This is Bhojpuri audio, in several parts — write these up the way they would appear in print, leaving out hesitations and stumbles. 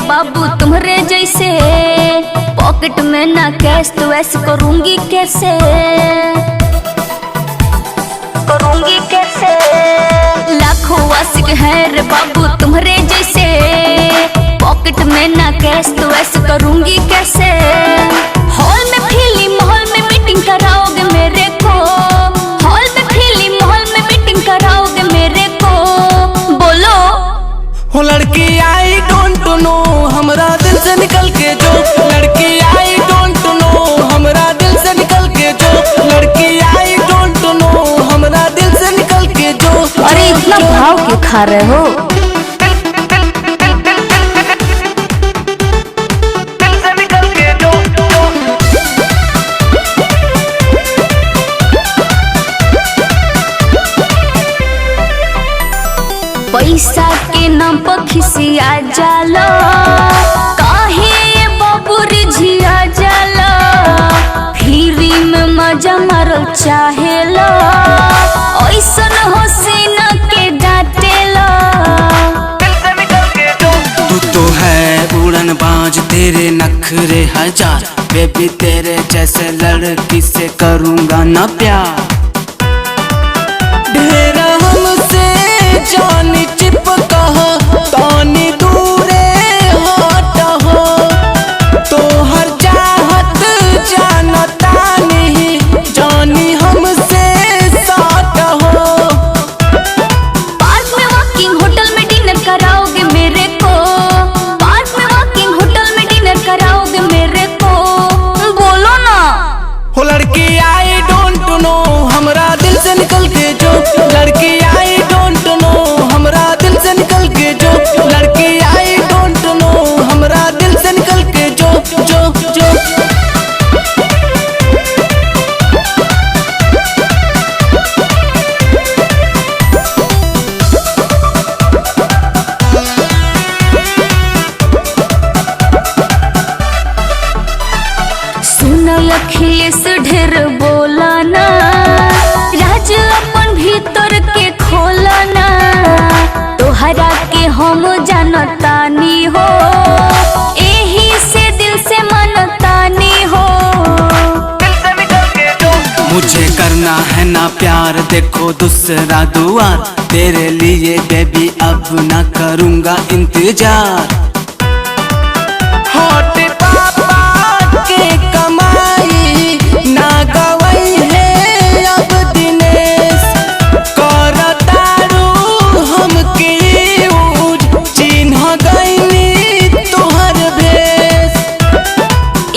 बाबू तुम्हारे जैसे, पॉकेट में ना कैश तो ऐसे करूंगी कैसे, करूंगी कैसे। लाखों आशिक है रे बाबू तुम्हारे जैसे, पॉकेट में ना कैश तो ऐसे करूंगी कैसे। हॉल में फिल्म हॉल में मीटिंग कराओगे मेरे को, हॉल में फिल्म हॉल में मीटिंग कराओगे मेरे को। बोलो हो लड़की आई डोंट नो हमरा दिल से निकल के जो, लड़की आई डोंट नो हमरा दिल से निकल के जो, लड़की आई डोंट नो हमरा दिल से निकल के जो। अरे इतना भाव क्यों खा रहे हो? पैसा के नाम पर खिसिया जाला, काहे ये बाबूर झिया जाला। फ्री में मजा मारल चाहेला, ऐसन हसीना के डांटेला। तू तो है उड़न बाज तेरे नखरे हजार, बेबी तेरे जैसे लड़की से करूंगा ना प्यार। ढेरा हमसे जानी चिपका तानी दूरे हट हो, तो हर चाहत जानता नहीं जानी हमसे साथ हो। पार्क में वॉकिंग होटल में डिनर कराओगे मेरे को, पार्क में वॉकिंग होटल में डिनर कराओगे मेरे को। बोलो ना हो लड़की आई डोंट नो हमरा दिल से निकल के जो, लड़की आई डोंट नो हमरा दिल से निकल के जो, लड़की आई डोंट नो हमरा दिल से निकल के जो जो जो। सुन अखिलेश ढेर बोला ना, राज अपन भीतर के खोला ना। तोहरा के हम जानतानी हो, एही से दिल से मनतानी हो। मुझे करना है ना प्यार देखो दूसरा दुआर, तेरे लिए बेबी अब ना करूंगा इंतजार। हॉट पापा के कमाई ना गवई है अब दिनेश, करतारू हमके यूज चिन्ह गईनी तोहर भेष।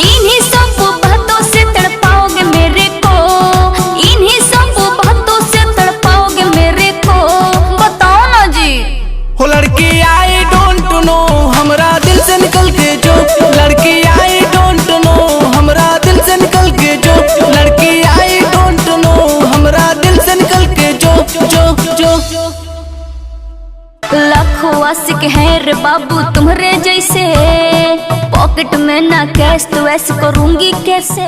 इन्हीं सब बातों से तड़पाओगे मेरे को, इन्हीं सब बातों से तड़पाओगे मेरे को। बताओ ना जी। हो लड़की आई डोंट नो हमरा दिल से निकल के जो, लड़की आई डोंट नो हमरा दिल से निकल के जो, लड़की आई डोंट नो हमरा दिल से निकल के जो जो जो। लाखों आशिक है रे बाबू तुम्हारे जैसे, पॉकेट में ना कैश तो ऐसे करूंगी कैसे।